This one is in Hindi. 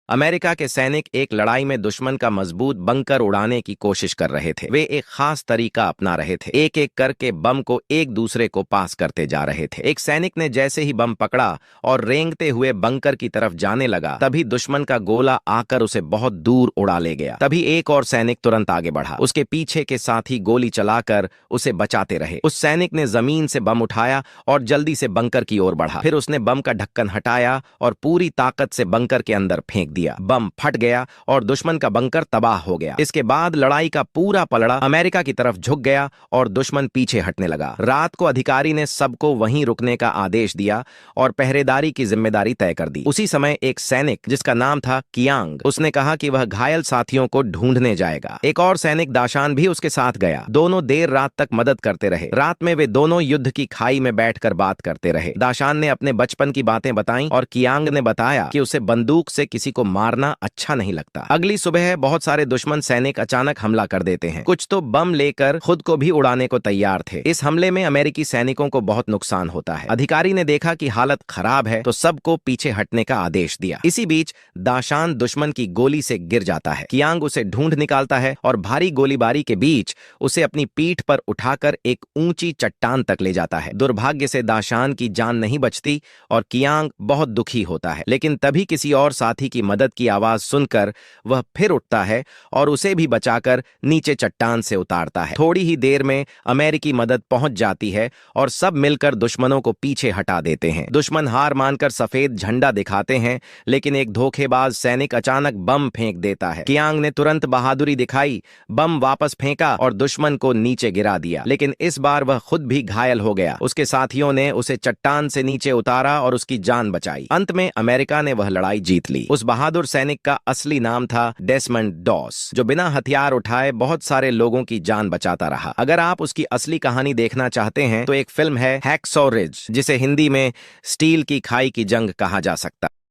अमेरिका के सैनिक एक लड़ाई में दुश्मन का मजबूत बंकर उड़ाने की कोशिश कर रहे थे। वे एक खास तरीका अपना रहे थे। एक एक करके बम को एक दूसरे को पास करते जा रहे थे। एक सैनिक ने जैसे ही बम पकड़ा और रेंगते हुए बंकर की तरफ जाने लगा, तभी दुश्मन का गोला आकर उसे बहुत दूर उड़ा ले गया। तभी एक और सैनिक तुरंत आगे बढ़ा। उसके पीछे के साथी गोली चलाकर उसे बचाते रहे। उस सैनिक ने जमीन से बम उठाया और जल्दी से बंकर की ओर बढ़ा। फिर उसने बम का ढक्कन हटाया और पूरी ताकत से बंकर के अंदर फेंक दिया। बम फट गया और दुश्मन का बंकर तबाह हो गया। इसके बाद लड़ाई का पूरा पलड़ा अमेरिका की तरफ झुक गया और दुश्मन पीछे हटने लगा। रात को अधिकारी ने सबको वहीं रुकने का आदेश दिया और पहरेदारी की जिम्मेदारी तय कर दी। उसी समय एक सैनिक जिसका नाम था कियांग, उसने कहा कि वह घायल साथियों को ढूंढने जाएगा। एक और सैनिक दाशान भी उसके साथ गया। दोनों देर रात तक मदद करते रहे। रात में वे दोनों युद्ध की खाई में बैठकर बात करते रहे। दाशान ने अपने बचपन की बातें बताईं और कियांग ने बताया कि उसे बंदूक से किसी को मारना अच्छा नहीं लगता। अगली सुबह बहुत सारे दुश्मन सैनिक अचानक हमला कर देते हैं। कुछ तो बम लेकर खुद को भी उड़ाने को तैयार थे। इस हमले में अमेरिकी सैनिकों को बहुत नुकसान होता है। अधिकारी ने देखा कि हालत खराब है तो सबको पीछे हटने का आदेश दिया। इसी बीच दाशान दुश्मन की गोली से गिर जाता है। कियांग उसे ढूंढ निकालता है और भारी गोलीबारी के बीच उसे अपनी पीठ पर उठाकर एक ऊंची चट्टान तक ले जाता है। दुर्भाग्य से दाशान की जान नहीं बचती और कियांग बहुत दुखी होता है। लेकिन तभी किसी और साथी की मदद की आवाज सुनकर वह फिर उठता है और उसे भी बचाकर नीचे चट्टान से उतारता है। थोड़ी ही देर में अमेरिकी मदद पहुंच जाती है और सब मिलकर दुश्मनों को पीछे हटा देते हैं। दुश्मन हार मानकर सफेद झंडा दिखाते हैं, लेकिन एक धोखेबाज सैनिक अचानक बम फेंक देता है। कियांग ने तुरंत बहादुरी दिखाई, बम वापस फेंका और दुश्मन को नीचे गिरा दिया। लेकिन इस बार वह खुद भी घायल हो गया। उसके साथियों ने उसे चट्टान से नीचे उतारा और उसकी जान बचाई। अंत में अमेरिका ने वह लड़ाई जीत ली। उस बहादुर सैनिक का असली नाम था डेसमंड डॉस, जो बिना हथियार उठाए बहुत सारे लोगों की जान बचाता रहा। अगर आप उसकी असली कहानी देखना चाहते हैं तो एक फिल्म है हैक्सॉ रिज, जिसे हिंदी में स्टील की खाई की जंग कहा जा सकता है।